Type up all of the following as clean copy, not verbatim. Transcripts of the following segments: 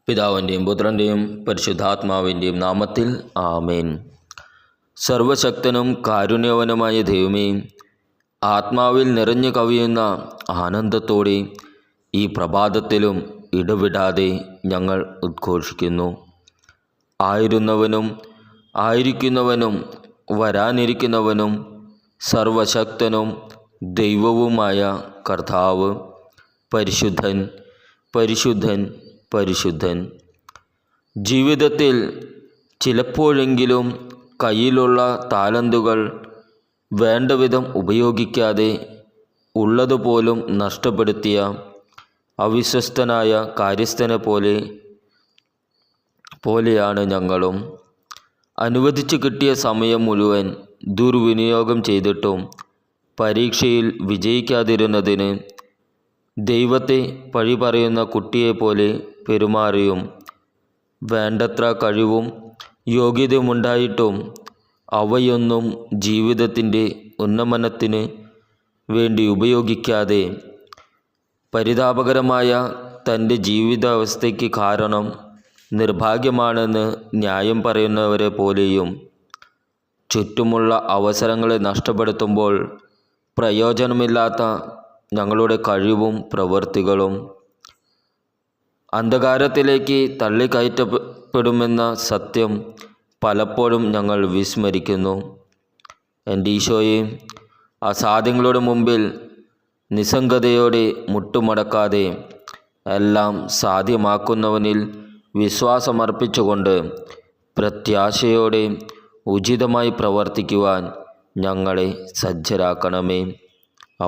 പിതാവിൻ്റെയും പുത്രൻ്റെയും പരിശുദ്ധാത്മാവിൻ്റെയും നാമത്തിൽ ആമേൻ. സർവശക്തനും കാരുണ്യവനുമായ ദൈവമേ, ആത്മാവിൽ നിറഞ്ഞു കവിയുന്ന ആനന്ദത്തോടെ ഈ പ്രഭാതത്തിലും ഇടവിടാതെ ഞങ്ങൾ ഉദ്ഘോഷിക്കുന്നു. ആയിരുന്നവനും ആയിരിക്കുന്നവനും വരാനിരിക്കുന്നവനും സർവശക്തനും ദൈവവുമായ കർത്താവ് പരിശുദ്ധൻ പരിശുദ്ധൻ പരിശുദ്ധൻ. ജീവിതത്തിൽ ചിലപ്പോഴെങ്കിലും കയ്യിലുള്ള താലന്തുകൾ വേണ്ടവിധം ഉപയോഗിക്കാതെ ഉള്ളതുപോലും നഷ്ടപ്പെടുത്തിയ അവിശ്വസ്തനായ കാര്യസ്ഥനെ പോലെയാണ് ഞങ്ങളും. അനുവദിച്ചു കിട്ടിയ സമയം മുഴുവൻ ദുർവിനിയോഗം ചെയ്തിട്ടും പരീക്ഷയിൽ വിജയിക്കാതിരുന്നതിന് ദൈവത്തെ പഴി പറയുന്ന കുട്ടിയെപ്പോലെ പെരുമാറിയും വേണ്ടത്ര കഴിവും യോഗ്യതയുമുണ്ടായിട്ടും അവയൊന്നും ജീവിതത്തിൻ്റെ ഉന്നമനത്തിന് വേണ്ടി ഉപയോഗിക്കാതെ പരിതാപകരമായ തൻ്റെ ജീവിതാവസ്ഥയ്ക്ക് കാരണം നിർഭാഗ്യമാണെന്ന് ന്യായം പറയുന്നവരെ പോലെയും ചുറ്റുമുള്ള അവസരങ്ങളെ നഷ്ടപ്പെടുത്തുമ്പോൾ പ്രയോജനമില്ലാത്ത ഞങ്ങളുടെ കഴിവും പ്രവൃത്തികളും അന്ധകാരത്തിലേക്ക് തള്ളിക്കയറ്റപ്പെടുമെന്ന സത്യം പലപ്പോഴും ഞങ്ങൾ വിസ്മരിക്കുന്നു. എൻ്റെ ഈശോയെ, അസാധ്യങ്ങളുടെ മുമ്പിൽ നിസ്സംഗതയോടെ മുട്ടുമടക്കാതെ എല്ലാം സാധ്യമാക്കുന്നവനിൽ വിശ്വാസമർപ്പിച്ചുകൊണ്ട് പ്രത്യാശയോടെ ഉചിതമായി പ്രവർത്തിക്കുവാൻ ഞങ്ങളെ സജ്ജരാക്കണമേ.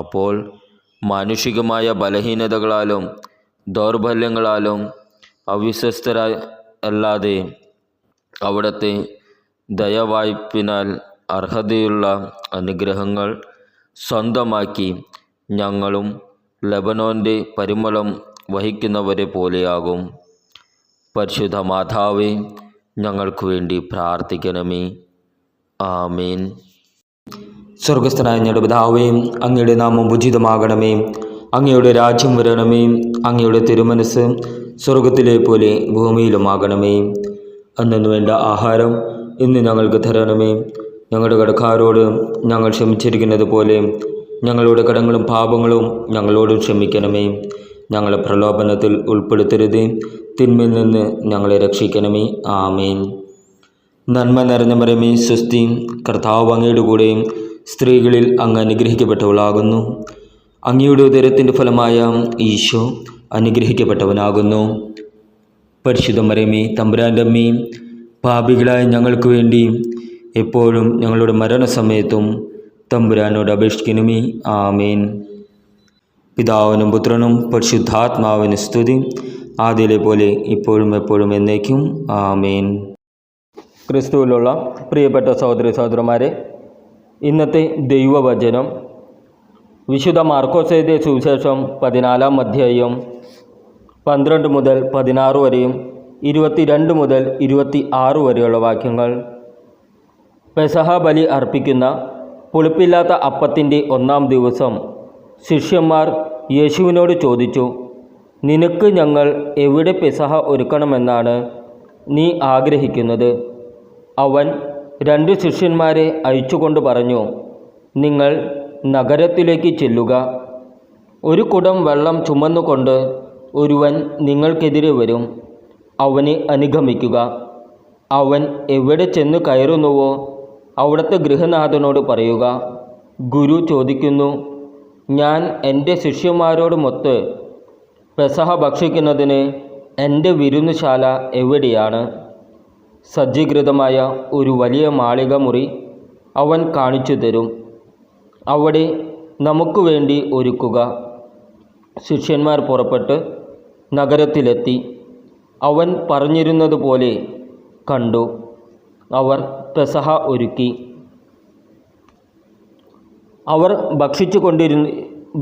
അപ്പോൾ മാനുഷികമായ ബലഹീനതകളാലും ദൗർബല്യങ്ങളാലും അവിശ്വസ്തരല്ലാതെ അവിടുത്തെ ദയവായ്പിനാൽ അർഹതയുള്ള അനുഗ്രഹങ്ങൾ സ്വന്തമാക്കി ഞങ്ങളും ലെബനോൻ്റെ പരിമളം വഹിക്കുന്നവരെ പോലെയാകും. പരിശുദ്ധ മാതാവേ, ഞങ്ങൾക്ക് വേണ്ടി പ്രാർത്ഥിക്കണമേ. ആമേൻ. സ്വർഗസ്ഥനായ ഞങ്ങളുടെ പിതാവേ, അങ്ങയുടെ നാമം ഉചിതമാകണമേ. അങ്ങയുടെ രാജ്യം വരണമേ. അങ്ങയുടെ തിരുമനസ് സ്വർഗത്തിലെ പോലെ ഭൂമിയിലുമാകണമേ. അന്നു വേണ്ട ആഹാരം ഇന്ന് ഞങ്ങൾക്ക് തരണമേ. ഞങ്ങളുടെ കടക്കാരോട് ഞങ്ങൾ ക്ഷമിച്ചിരിക്കുന്നത് പോലെ ഞങ്ങളുടെ കടങ്ങളും പാപങ്ങളും ഞങ്ങളോടും ക്ഷമിക്കണമേ. ഞങ്ങളെ പ്രലോഭനത്തിൽ ഉൾപ്പെടുത്തരുത്, തിന്മയിൽ നിന്ന് ഞങ്ങളെ രക്ഷിക്കണമേ. ആമേൻ. നന്മ നിറഞ്ഞ മറിയമേ, സ്വസ്തി, കർത്താവ് അങ്ങയുടെ കൂടെ സ്ത്രീകളിൽ അങ്ങ് അനുഗ്രഹിക്കപ്പെട്ടവളാകുന്നു. അങ്ങയുടെ ഉദരത്തിൻ്റെ ഫലമായ ഈശോ അനുഗ്രഹിക്കപ്പെട്ടവനാകുന്നു. പരിശുദ്ധ മറിയമേ, തമ്പുരാൻ്റെ അമ്മേ, പാപികളായ ഞങ്ങൾക്ക് വേണ്ടി എപ്പോഴും ഞങ്ങളുടെ മരണസമയത്തും തമ്പുരാനോട് അപേക്ഷിക്കണമേ. ആമേൻ. പിതാവിനും പുത്രനും പരിശുദ്ധാത്മാവിന് സ്തുതി, ആദ്യയിലെ പോലെ ഇപ്പോഴും എപ്പോഴും എന്നേക്കും. ആമേൻ. ക്രിസ്തുവിലുള്ള പ്രിയപ്പെട്ട സഹോദരി സഹോദരന്മാരെ, ഇന്നത്തെ ദൈവവചനം വിശുദ്ധ മാർക്കോസ് എഴുതിയ സുവിശേഷം 14-ാം അധ്യായം 12 മുതൽ 16 വരെയും 22 മുതൽ 26 വരെയുള്ള വാക്യങ്ങൾ. പെസഹ ബലി അർപ്പിക്കുന്ന പുളിപ്പില്ലാത്ത അപ്പത്തിൻ്റെ 1-ാം ദിവസം ശിഷ്യന്മാർ യേശുവിനോട് ചോദിച്ചു, നിനക്ക് ഞങ്ങൾ എവിടെ പെസഹ ഒരുക്കണമെന്നാണ് നീ ആഗ്രഹിക്കുന്നത്? അവൻ 2 ശിഷ്യന്മാരെ അയച്ചുകൊണ്ട് പറഞ്ഞു, നിങ്ങൾ നഗരത്തിലേക്ക് ചെല്ലുക. ഒരു കുടം വെള്ളം ചുമന്നുകൊണ്ട് ഒരുവൻ നിങ്ങൾക്കെതിരെ വരും. അവനെ അനുഗമിക്കുക. അവൻ എവിടെ ചെന്ന് കയറുന്നുവോ അവിടുത്തെ ഗൃഹനാഥനോട് പറയുക, ഗുരു ചോദിക്കുന്നു, ഞാൻ എൻ്റെ ശിഷ്യന്മാരോടുമൊത്ത് പെസഹ ഭക്ഷിക്കുന്നതിന് എൻ്റെ വിരുന്നുശാല എവിടെയാണ്? സജ്ജീകൃതമായ ഒരു വലിയ മാളിക മുറി അവൻ കാണിച്ചു തരും. അവിടെ നമുക്ക് വേണ്ടി ഒരുക്കുക. ശിഷ്യന്മാർ പുറപ്പെട്ട് നഗരത്തിലെത്തി. അവൻ പറഞ്ഞിരുന്നതുപോലെ കണ്ടു. അവർ പെസഹ ഒരുക്കി. അവർ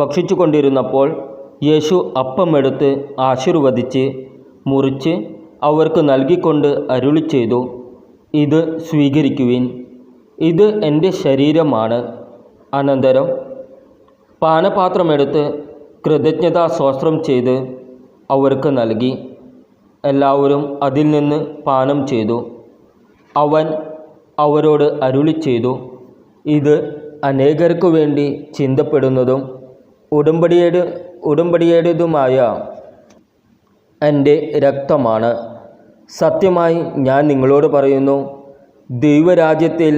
ഭക്ഷിച്ചു കൊണ്ടിരുന്നപ്പോൾ യേശു അപ്പമെടുത്ത് ആശീർവദിച്ച് മുറിച്ച് അവർക്ക് നൽകിക്കൊണ്ട് അരുളി ചെയ്തു, ഇത് സ്വീകരിക്കുവിൻ, ഇത് എൻ്റെ ശരീരമാണ്. അനന്തരം പാനപാത്രമെടുത്ത് കൃതജ്ഞതാ സ്തോത്രം ചെയ്ത് അവർക്ക് നൽകി. എല്ലാവരും അതിൽ നിന്ന് പാനം ചെയ്തു. അവൻ അവരോട് അരുളി ചെയ്തു, ഇത് അനേകർക്കു വേണ്ടി ചിന്തപ്പെടുന്നതും ഉടമ്പടിയുടേതുമായ എൻ്റെ രക്തമാണ്. സത്യമായി ഞാൻ നിങ്ങളോട് പറയുന്നു, ദൈവരാജ്യത്തിൽ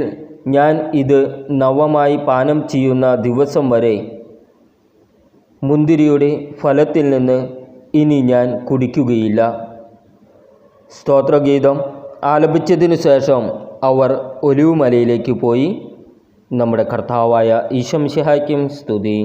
ഞാൻ ഇത് നവമായി പാനം ചെയ്യുന്ന ദിവസം വരെ മുന്തിരിയുടെ ഫലത്തിൽ നിന്ന് ഇനി ഞാൻ കുടിക്കുകയില്ല. സ്തോത്രഗീതം ആലപിച്ചതിനു ശേഷം അവർ ഒലിവുമലയിലേക്ക് പോയി. നമ്മുടെ കർത്താവായ ഈശോ മിശിഹായ്ക്കും സ്തുതി.